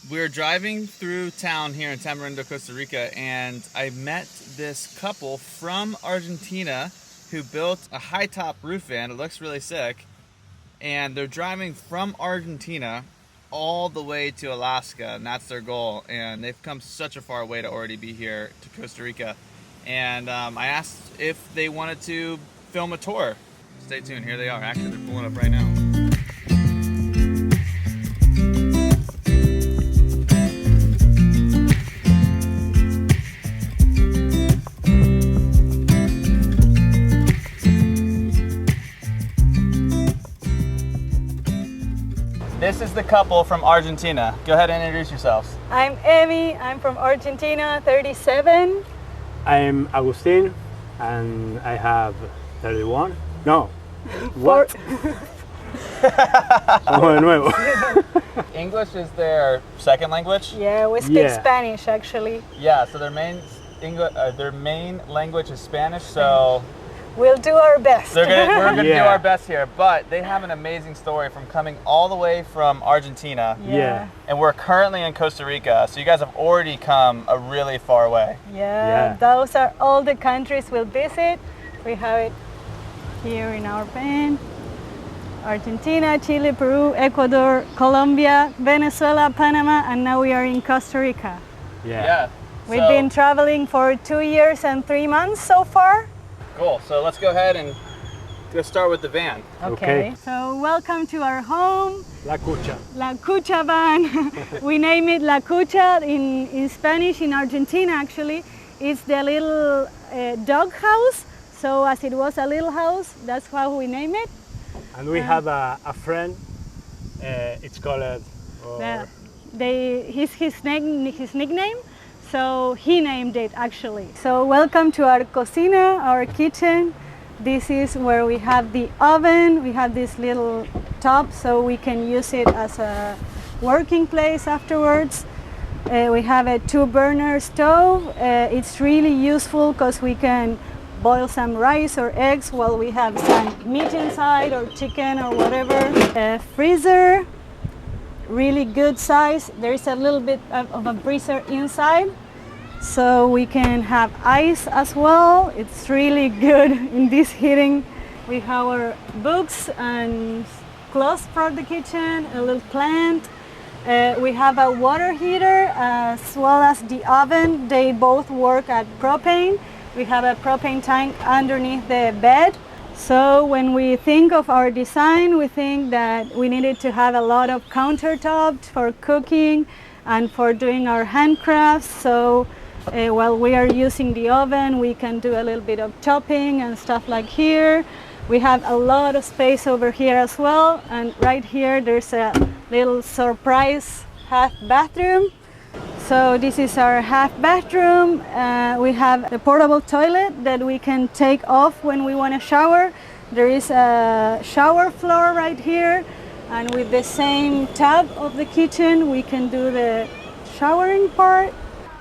We were driving through town here in Tamarindo, Costa Rica, and I met this couple from Argentina who built a high-top roof van. It looks really sick. And they're driving from Argentina all the way to Alaska, and that's their goal. And they've come such a far way to already be here to Costa Rica. And I asked if they wanted to film a tour. Stay tuned, here they are. Actually, they're pulling up right now. This is the couple from Argentina. Go ahead and introduce yourselves. I'm Emi, I'm from Argentina, 37. I'm Agustin, and I have 31. No, what? Vamos de nuevo. English is their second language? Yeah, we speak Spanish actually. Yeah, so their main language is Spanish, so we'll do our best. we're gonna do our best here, but they have an amazing story from coming all the way from Argentina. Yeah. And we're currently in Costa Rica, so you guys have already come a really far way. Yeah, those are all the countries we'll visit. We have it here in our van. Argentina, Chile, Peru, Ecuador, Colombia, Venezuela, Panama, and now we are in Costa Rica. Yeah. We've been traveling for 2 years and 3 months so far. Cool, so let's go ahead and go start with the van. Okay. So welcome to our home. La Cucha. La Cucha van. We name it La Cucha in Spanish, in Argentina actually. It's the little dog house. So as it was a little house, that's how we name it. And we have a friend, it's called... His nickname. So he named it actually. So welcome to our cocina, our kitchen. This is where we have the oven. We have this little top so we can use it as a working place afterwards. We have a 2-burner stove. It's really useful because we can boil some rice or eggs while we have some meat inside or chicken or whatever. A freezer. Really good size. There is a little bit of a freezer inside, so we can have ice as well. It's really good in this heating. We have our books and clothes for the kitchen, a little plant. We have a water heater as well as the oven. They both work at propane. We have a propane tank underneath the bed. So when we think of our design, we think that we needed to have a lot of countertops for cooking and for doing our handcrafts. So while we are using the oven, we can do a little bit of chopping and stuff like here. We have a lot of space over here as well. And right here, there's a little surprise half bathroom. So this is our half bathroom. We have the portable toilet that we can take off when we want to shower. There is a shower floor right here, and with the same tub of the kitchen we can do the showering part.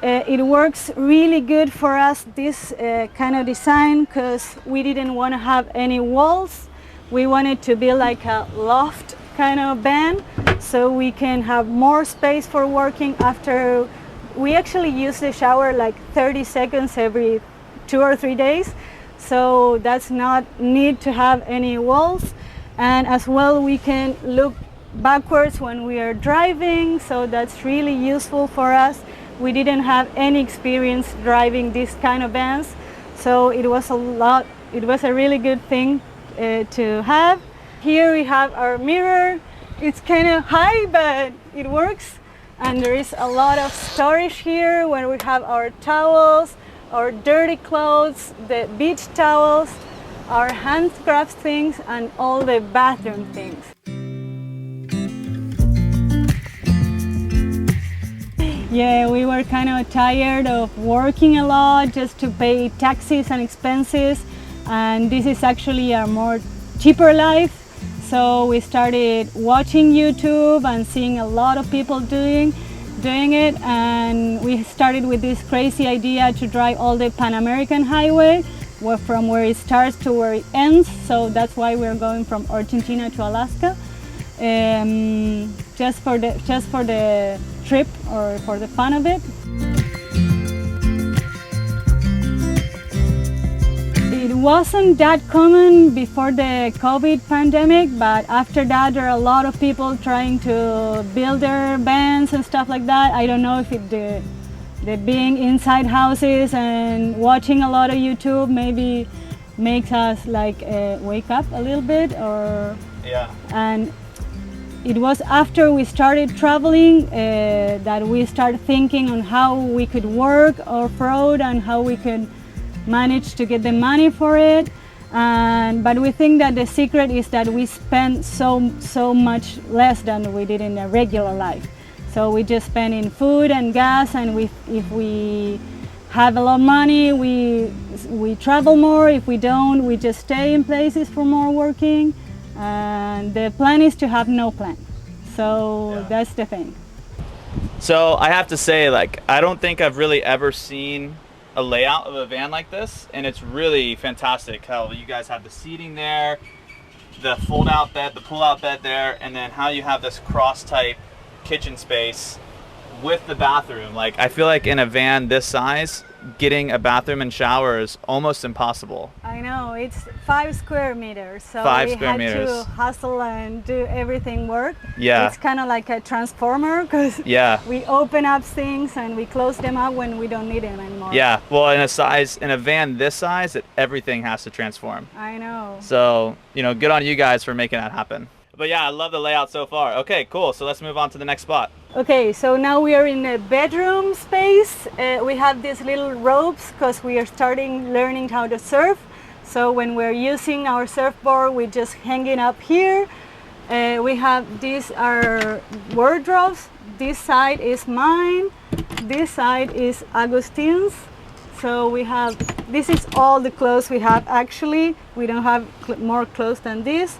It works really good for us, this kind of design, because we didn't want to have any walls. We wanted to be like a loft kind of van, so we can have more space for working after. We actually use the shower like 30 seconds every 2 or 3 days, so that's not need to have any walls. And as well, we can look backwards when we are driving, so that's really useful for us. We didn't have any experience driving this kind of vans, so it was a really good thing to have. Here we have our mirror. It's kind of high, but it works. And there is a lot of storage here where we have our towels, our dirty clothes, the beach towels, our handcraft things, and all the bathroom things. Yeah, we were kind of tired of working a lot just to pay taxes and expenses, and this is actually a more cheaper life. So we started watching YouTube and seeing a lot of people doing it, and we started with this crazy idea to drive all the Pan American Highway, from where it starts to where it ends. So that's why we're going from Argentina to Alaska, just for the trip or for the fun of it. It wasn't that common before the COVID pandemic, but after that there are a lot of people trying to build their vans and stuff like that. I don't know if the being inside houses and watching a lot of YouTube maybe makes us like wake up a little bit, or Yeah. and it was after we started traveling that we started thinking on how we could work off-road and how we could manage to get the money for it. But we think that the secret is that we spend so much less than we did in a regular life. So we just spend in food and gas, and if we have a lot of money, we travel more. If we don't, we just stay in places for more working. And the plan is to have no plan. So that's the thing. So I have to say, like, I don't think I've really ever seen a layout of a van like this, and it's really fantastic how you guys have the seating there, the fold out bed, the pull out bed there, and then how you have this cross type kitchen space with the bathroom. Like, I feel like in a van this size, getting a bathroom and shower is almost impossible. I know, it's 5 square meters, so 5 we square had meters. to hustle and do everything work. Yeah. It's kind of like a transformer, because Yeah. we open up things and we close them up when we don't need them anymore. Yeah, well, in a van this size, everything has to transform. I know. So, good on you guys for making that happen. But yeah, I love the layout so far. Okay, cool. So let's move on to the next spot. Okay, so now we are in a bedroom space. We have these little ropes because we are learning how to surf. So when we're using our surfboard, we just hang it up here. These are wardrobes. This side is mine. This side is Augustine's. So this is all the clothes we have actually. We don't have more clothes than this.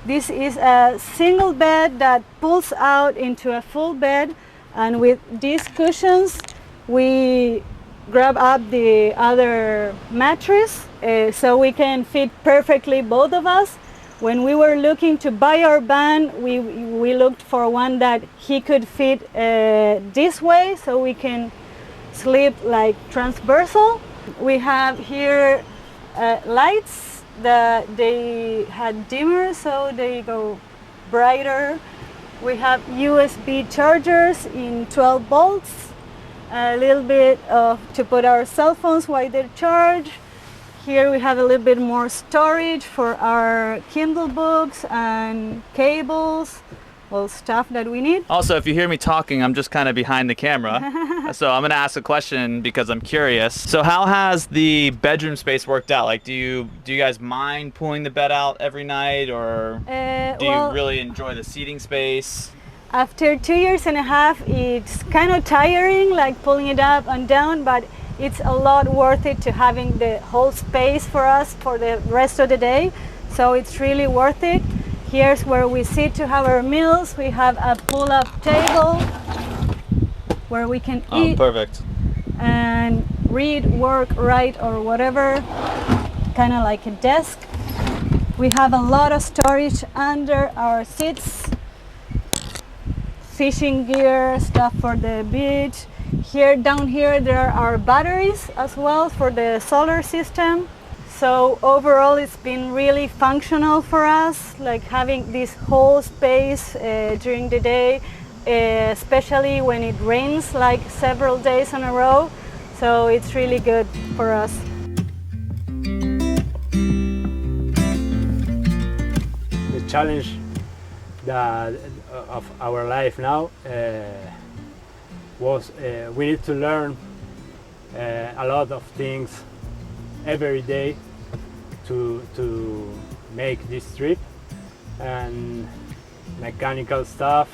This is a single bed that pulls out into a full bed, and with these cushions we grab up the other mattress so we can fit perfectly both of us. When we were looking to buy our van, we looked for one that he could fit this way so we can sleep like transversal. We have here lights that they had dimmer, so they go brighter. We have USB chargers in 12 volts, a little bit to put our cell phones while they're charged. Here we have a little bit more storage for our Kindle books and cables, well, stuff that we need. Also, if you hear me talking, I'm just kind of behind the camera. So I'm going to ask a question because I'm curious. So how has the bedroom space worked out? Like, do you guys mind pulling the bed out every night, or do you really enjoy the seating space? After 2.5 years, it's kind of tiring, like pulling it up and down, but it's a lot worth it to having the whole space for us for the rest of the day. So it's really worth it. Here's where we sit to have our meals. We have a pull-up table where we can eat. Perfect. And read, work, write, or whatever, kind of like a desk. We have a lot of storage under our seats. Fishing gear, stuff for the beach. Down here, there are batteries as well for the solar system. So overall, it's been really functional for us, like having this whole space during the day, especially when it rains like several days in a row. So it's really good for us. The challenge of our life now was we need to learn a lot of things every day to make this trip, and mechanical stuff,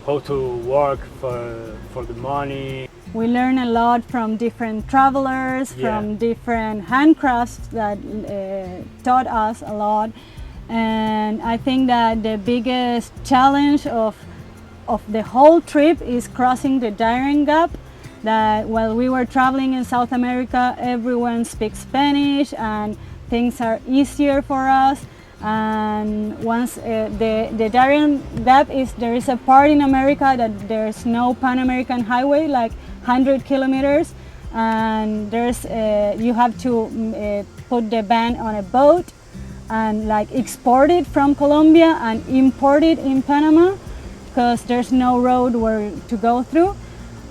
how to work for the money. We learn a lot from different travelers, from different handcrafts that taught us a lot. And I think that the biggest challenge of the whole trip is crossing the daring gap. That while we were traveling in South America, everyone speaks Spanish and things are easier for us. And once the Darien depth is, there is a part in America that there's no Pan-American highway, like 100 kilometers, and there's you have to put the van on a boat and like export it from Colombia and import it in Panama, because there's no road where to go through,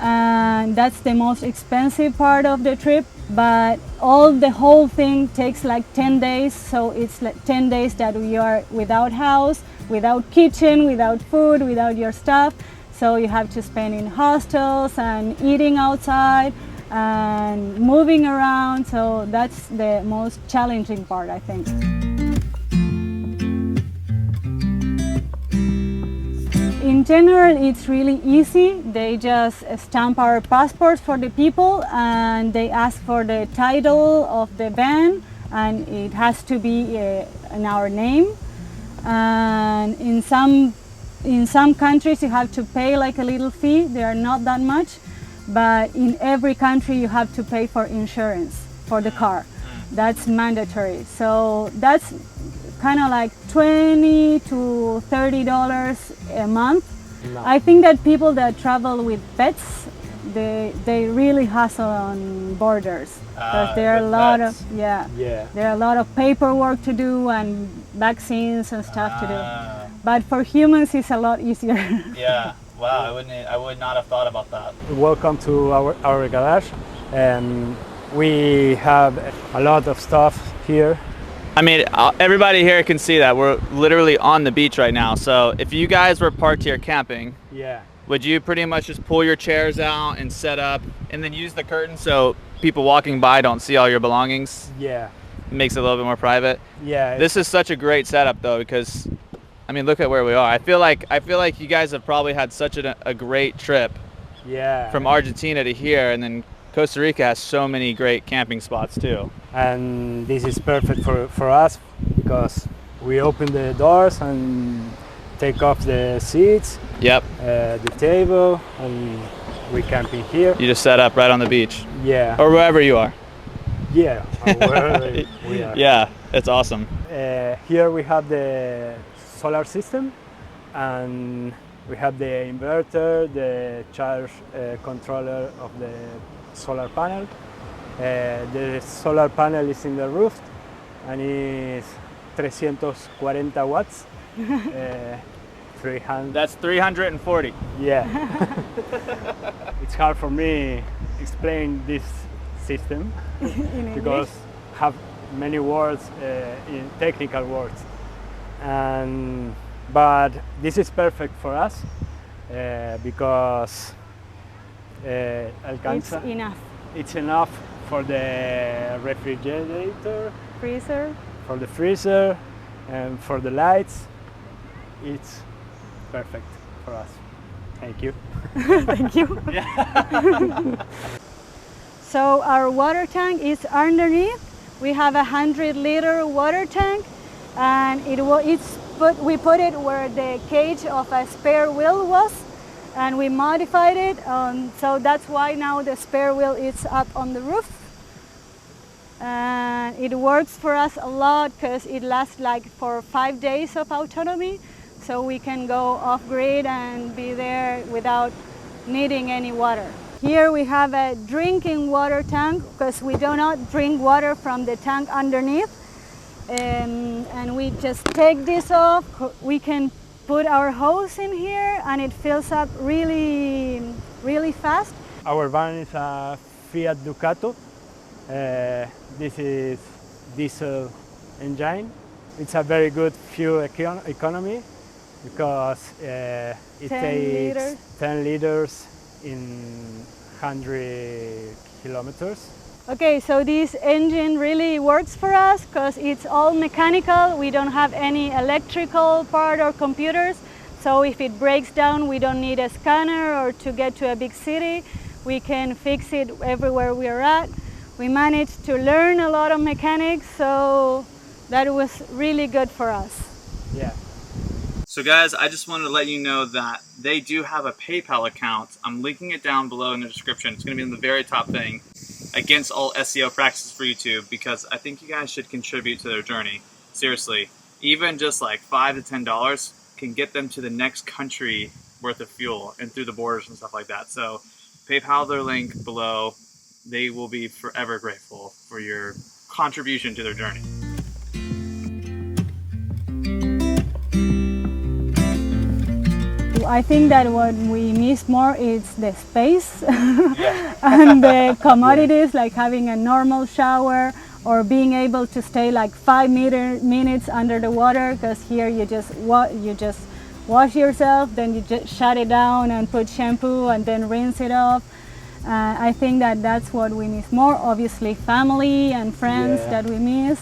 and that's the most expensive part of the trip. But the whole thing takes like 10 days, so it's like 10 days that we are without house, without kitchen, without food, without your stuff. So you have to spend in hostels and eating outside and moving around. So that's the most challenging part, I think. In general, it's really easy. They just stamp our passports for the people, and they ask for the title of the van, and it has to be in our name. And in some countries you have to pay like a little fee. They are not that much, but in every country you have to pay for insurance for the car. That's mandatory. So that's kind of like $20 to $30 a month. No. I think that people that travel with pets, they really hustle on borders, because there are a lot of there are a lot of paperwork to do and vaccines and stuff to do. But for humans, it's a lot easier. Yeah. Wow. I would not have thought about that. Welcome to our garage, and we have a lot of stuff here. I mean, everybody here can see that we're literally on the beach right now. So if you guys were parked here camping, would you pretty much just pull your chairs out and set up and then use the curtain so people walking by don't see all your belongings? Yeah. It makes it a little bit more private. Yeah. This is such a great setup though, because I mean, look at where we are. I feel like you guys have probably had such a great trip. Yeah. From Argentina to here, and then Costa Rica has so many great camping spots too. And this is perfect for us, because we open the doors and take off the seats, the table, and we camping here. You just set up right on the beach. Yeah. Or wherever you are. Yeah, wherever we are. Yeah, it's awesome. Here we have the solar system, and we have the inverter, the charge controller of the solar panel. The solar panel is in the roof, and it's 340 watts. 300. That's 340. Yeah. It's hard for me explain this system because have many words, in technical words, but this is perfect for us because It's enough. It's enough for the refrigerator, Freezer. for the freezer, and for the lights. It's perfect for us. Thank you. Thank you. So our water tank is underneath. We have a 100-liter water tank, and we put it where the cage of a spare wheel was, and we modified it. So that's why now the spare wheel is up on the roof. And it works for us a lot because it lasts like for 5 days of autonomy. So we can go off-grid and be there without needing any water. Here we have a drinking water tank because we do not drink water from the tank underneath. And we just take this off. We can put our hose in here and it fills up really, really fast. Our van is a Fiat Ducato. This is diesel engine. It's a very good fuel economy because it takes 10 liters in 100 kilometers. Okay, so this engine really works for us because it's all mechanical. We don't have any electrical part or computers. So if it breaks down, we don't need a scanner or to get to a big city. We can fix it everywhere we are at. We managed to learn a lot of mechanics, so that was really good for us. Yeah. So guys, I just wanted to let you know that they do have a PayPal account. I'm linking it down below in the description. It's going to be in the very top thing, against all SEO practices for YouTube, because I think you guys should contribute to their journey. Seriously, even just like $5 to $10 can get them to the next country worth of fuel and through the borders and stuff like that. So PayPal their link below. They will be forever grateful for your contribution to their journey. I think that what we miss more is the space and the commodities, like having a normal shower or being able to stay like 5 minutes under the water, because here you just wash yourself, then you just shut it down and put shampoo and then rinse it off. I think that that's what we miss more. Obviously family and friends that we miss.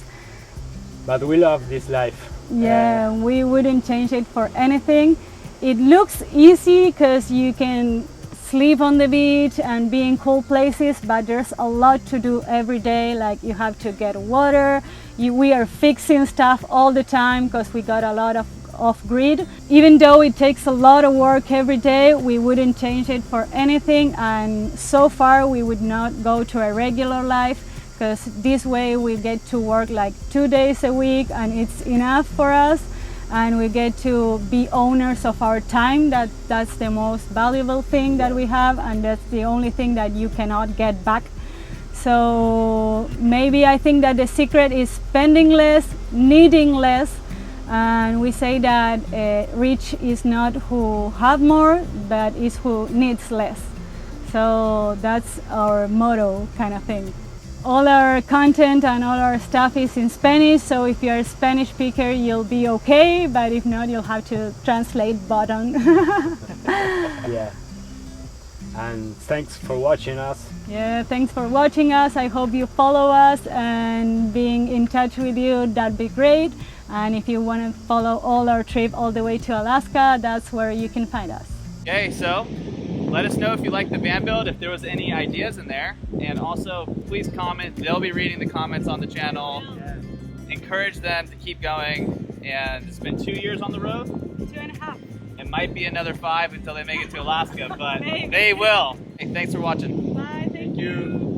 But we love this life. Yeah, we wouldn't change it for anything. It looks easy because you can sleep on the beach and be in cool places, but there's a lot to do every day. Like you have to get water. We are fixing stuff all the time because we got a lot of off-grid. Even though it takes a lot of work every day, we wouldn't change it for anything. And so far we would not go to a regular life, because this way we get to work like 2 days a week and it's enough for us. And we get to be owners of our time. That's the most valuable thing that we have, and that's the only thing that you cannot get back. So maybe I think that the secret is spending less, needing less. And we say that rich is not who have more, but is who needs less. So that's our motto kind of thing. All our content and all our stuff is in Spanish, so if you're a Spanish speaker, you'll be okay, but if not, you'll have to translate button. Yeah. And thanks for watching us. Yeah, thanks for watching us. I hope you follow us, and being in touch with you, that'd be great. And if you want to follow all our trip all the way to Alaska, that's where you can find us. Okay, so let us know if you like the van build, if there was any ideas in there, and also please comment. They'll be reading the comments on the channel. Encourage them to keep going. And it's been 2 years on the road. 2.5. It might be another 5 until they make it to Alaska, but Maybe. they will. Hey, thanks for watching. Bye, thank you.